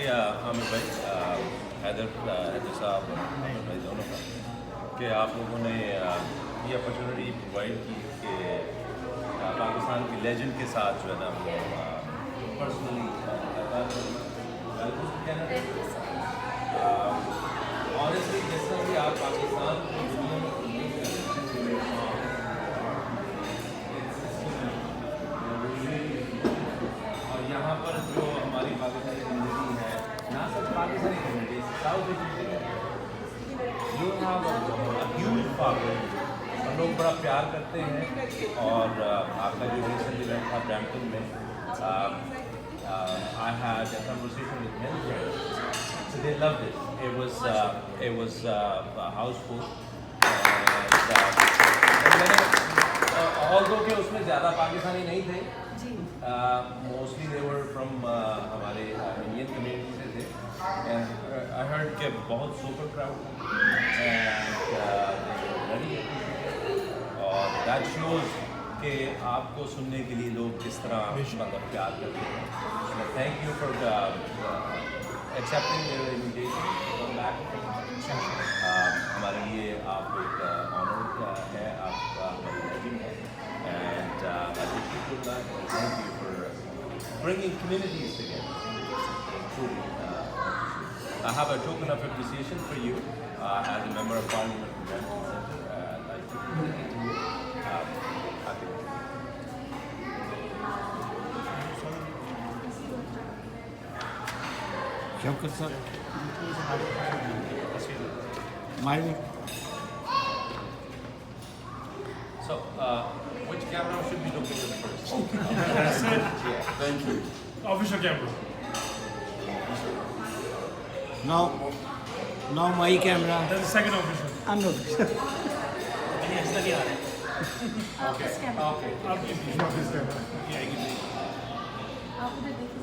शुक्रिया आमिर भाई, हैदर साहब और आमिर भाई दोनों का, कि आप लोगों ने ये अपॉर्चुनिटी प्रोवाइड की कि पाकिस्तान की लेजेंड के साथ जो है ना वो पर्सनली ऑनेस्टली जिस तरह भी आप पाकिस्तान को दुनिया में promote कर रहे हैं, और यहाँ पर जो हमारी पाकिस्तानी कम्युनिटी है, ना सिर्फ पाकिस्तानी कम्युनिटी, साउथ एशियन जो ह्यूज फॉलोइंग, हम लोग बड़ा प्यार करते हैं। और आपका जो रिसेंट इवेंट था ब्रैम्पटन में, I had a conversation with many friends, so they loved it. It was houseful, and मैंने although कि उसमें ज़्यादा पाकिस्तानी नहीं थे, mostly they were from हमारे Indian community से थे, and I heard कि बहुत super crowd and they were very appreciative, और that shows कि आपको सुनने के लिए लोग किस तरह मतलब प्यार करते हैं। So thank you for accepting the invitation to come back. हमारे लिए आप एक honor है, आप हमारी legend है, and I wish you good luck and thank you for bringing communities together. Truly, I have a token of appreciation for you as a member of Parliament from Brampton Centre. I'd like to dedicate to you. Happy birthday. Shaukat sir mike So, which camera should we look at first? Yeah, thank you. Official camera. now my camera That's the second official. I'm not Okay. Okay. Official camera. Yeah, you can. आप उधर देखिए।